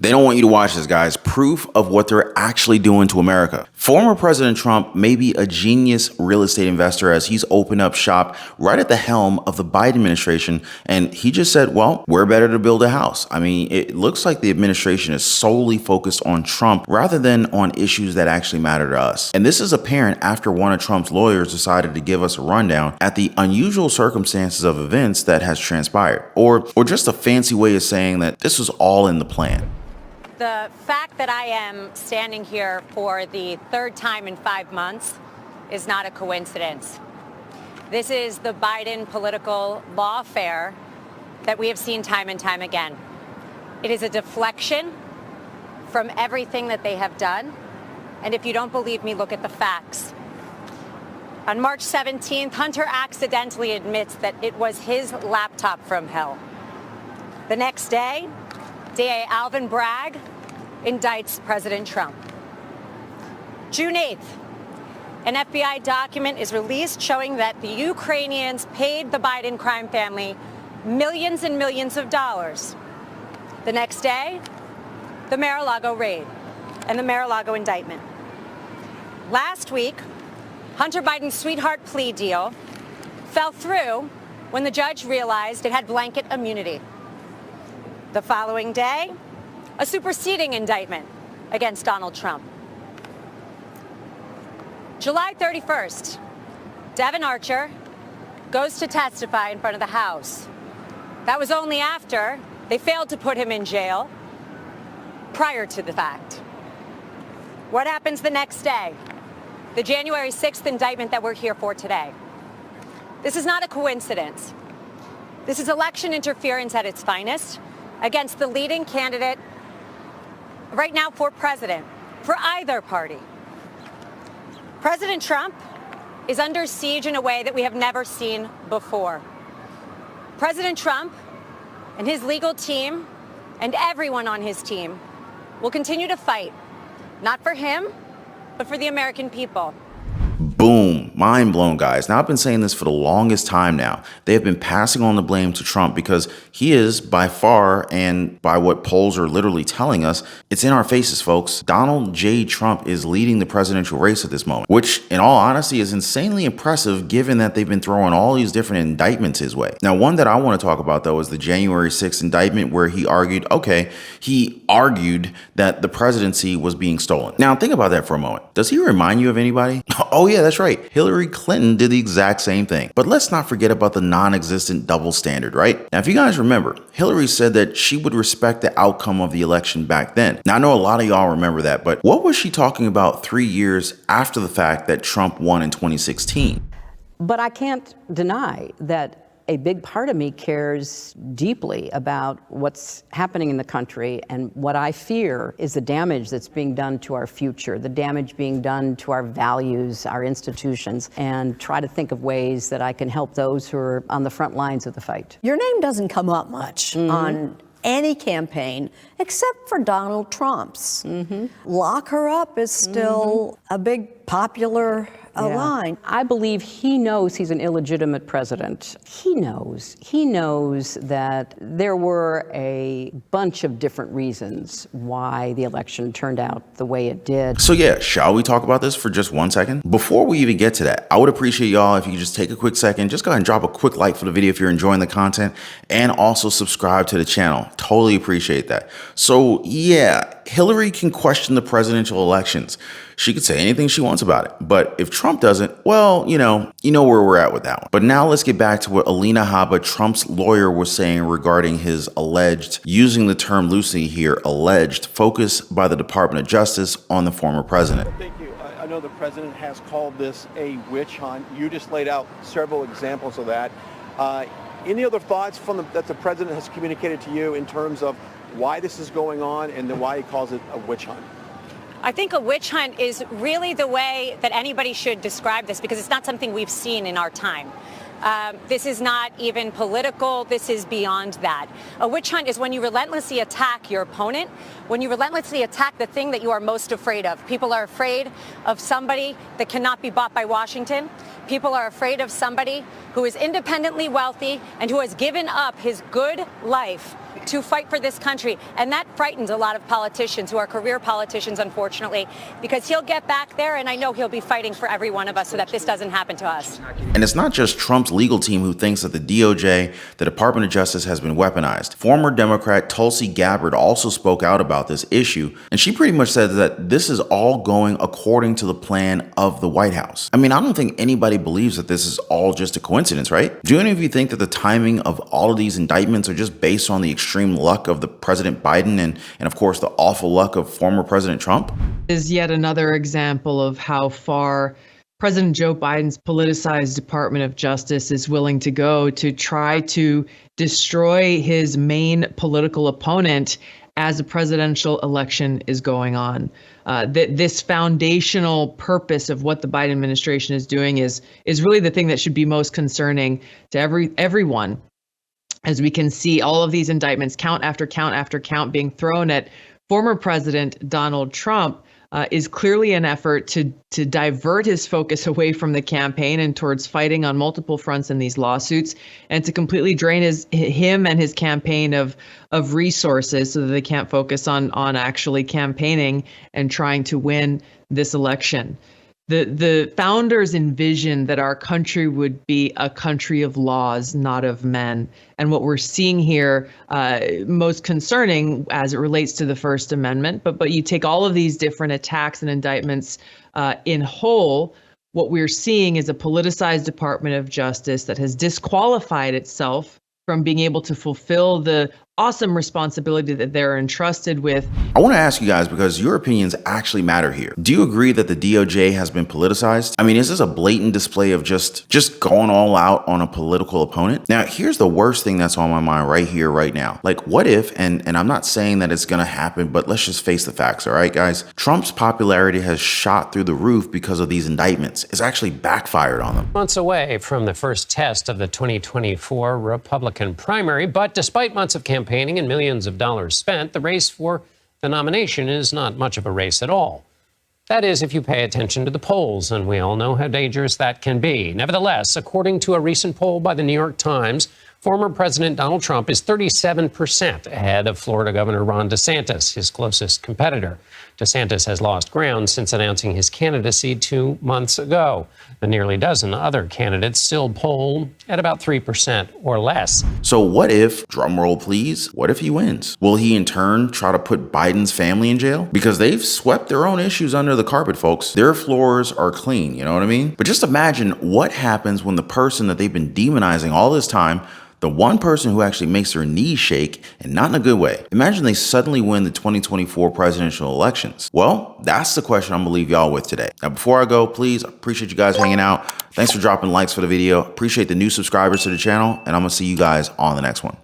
They don't want you to watch this, guys. Proof of what they're actually doing to America. Former President Trump may be a genius real estate investor as he's opened up shop right at the helm of the Biden administration. And he just said, well, we're better to build a house. I mean, it looks like the administration is solely focused on Trump rather than on issues that actually matter to us. And this is apparent after one of Trump's lawyers decided to give us a rundown at the unusual circumstances of events that has transpired, or just a fancy way of saying that this was all in the plan. The fact that I am standing here for the third time in 5 months is not a coincidence. This is the Biden political lawfare that we have seen time and time again. It is a deflection from everything that they have done. And if you don't believe me, look at the facts. On March 17th, Hunter accidentally admits that it was his laptop from hell. The next day, DA Alvin Bragg indicts President Trump. June 8th, an FBI document is released showing that the Ukrainians paid the Biden crime family millions and millions of dollars. The next day, the Mar-a-Lago raid and the Mar-a-Lago indictment. Last week, Hunter Biden's sweetheart plea deal fell through when the judge realized it had blanket immunity. The following day, a superseding indictment against Donald Trump. July 31st, Devin Archer goes to testify in front of the House. That was only after they failed to put him in jail prior to the fact. What happens the next day? The January 6th indictment that we're here for today. This is not a coincidence. This is election interference at its finest against the leading candidate right now for president, for either party. President Trump is under siege in a way that we have never seen before. President Trump and his legal team and everyone on his team will continue to fight, not for him, but for the American people. Boom. Mind blown, guys. Now, I've been saying this for the longest time now. They have been passing on the blame to Trump because he is by far, and by what polls are literally telling us, it's in our faces, folks. Donald J. Trump is leading the presidential race at this moment, which in all honesty is insanely impressive given that they've been throwing all these different indictments his way. Now, one that I want to talk about, though, is the January 6th indictment where he argued that the presidency was being stolen. Now, think about that for a moment. Does he remind you of anybody? Oh, yeah, that's right. Hilary Clinton did the exact same thing. But let's not forget about the non-existent double standard, right? Now, if you guys remember, Hillary said that she would respect the outcome of the election back then. Now, I know a lot of y'all remember that, but what was she talking about 3 years after the fact that Trump won in 2016? But I can't deny that a big part of me cares deeply about what's happening in the country, and what I fear is the damage that's being done to our future, the damage being done to our values, our institutions, and try to think of ways that I can help those who are on the front lines of the fight. Your name doesn't come up much on any campaign except for Donald Trump's. Lock her up is still a big popular line. I believe he knows he's an illegitimate president. He knows that there were a bunch of different reasons why the election turned out the way it did. So yeah, shall we talk about this for just 1 second? Before we even get to that, I would appreciate y'all if you could just take a quick second, just go ahead and drop a quick like for the video if you're enjoying the content, and also subscribe to the channel. Totally appreciate that. So yeah, Hillary can question the presidential elections. She could say anything she wants about it. But if Trump doesn't, well, you know where we're at with that one. But now let's get back to what Alina Habba, Trump's lawyer, was saying regarding his alleged, using the term loosely here, alleged focus by the Department of Justice on the former president. Thank you. I know the president has called this a witch hunt. You just laid out several examples of that. Any other thoughts that the president has communicated to you in terms of why this is going on and then why he calls it a witch hunt? I think a witch hunt is really the way that anybody should describe this, because it's not something we've seen in our time. This is not even political. This is beyond that. A witch hunt is when you relentlessly attack your opponent, when you relentlessly attack the thing that you are most afraid of. People are afraid of somebody that cannot be bought by Washington. People are afraid of somebody who is independently wealthy and who has given up his good life to fight for this country. And that frightens a lot of politicians who are career politicians, unfortunately, because he'll get back there, and I know he'll be fighting for every one of us so that this doesn't happen to us. And it's not just Trump's legal team who thinks that the DOJ, the Department of Justice, has been weaponized. Former Democrat Tulsi Gabbard also spoke out about this issue, and she pretty much said that this is all going according to the plan of the White House. I mean, I don't think anybody believes that this is all just a coincidence, right? Do any of you think that the timing of all of these indictments are just based on the extreme luck of the President Biden and of course the awful luck of former President Trump? Is yet another example of how far President Joe Biden's politicized Department of Justice is willing to go to try to destroy his main political opponent as a presidential election is going on. This foundational purpose of what the Biden administration is doing is really the thing that should be most concerning to everyone. As we can see all of these indictments, count after count after count, being thrown at former President Donald Trump, is clearly an effort to divert his focus away from the campaign and towards fighting on multiple fronts in these lawsuits, and to completely drain him and his campaign of resources so that they can't focus on actually campaigning and trying to win this election. The founders envisioned that our country would be a country of laws, not of men. And what we're seeing here, most concerning as it relates to the First Amendment, but you take all of these different attacks and indictments in whole, what we're seeing is a politicized Department of Justice that has disqualified itself from being able to fulfill the awesome responsibility that they're entrusted with. I want to ask you guys, because your opinions actually matter here. Do you agree that the DOJ has been politicized? I mean, is this a blatant display of just going all out on a political opponent? Now, here's the worst thing that's on my mind right here, right now. Like, what if, and I'm not saying that it's going to happen, but let's just face the facts, all right, guys? Trump's popularity has shot through the roof because of these indictments. It's actually backfired on them. Months away from the first test of the 2024 Republican primary, but despite months of campaigning and millions of dollars spent, the race for the nomination is not much of a race at all. That is, if you pay attention to the polls, and we all know how dangerous that can be. Nevertheless, according to a recent poll by the New York Times, former President Donald Trump is 37% ahead of Florida Governor Ron DeSantis, his closest competitor. DeSantis has lost ground since announcing his candidacy 2 months ago. The nearly dozen other candidates still poll at about 3% or less. So what if, drumroll please, what if he wins? Will he in turn try to put Biden's family in jail? Because they've swept their own issues under the carpet, folks. Their floors are clean, you know what I mean? But just imagine what happens when the person that they've been demonizing all this time, the one person who actually makes their knees shake, and not in a good way. Imagine they suddenly win the 2024 presidential elections. Well, that's the question I'm gonna leave y'all with today. Now, before I go, please, I appreciate you guys hanging out. Thanks for dropping likes for the video. Appreciate the new subscribers to the channel, and I'm gonna see you guys on the next one.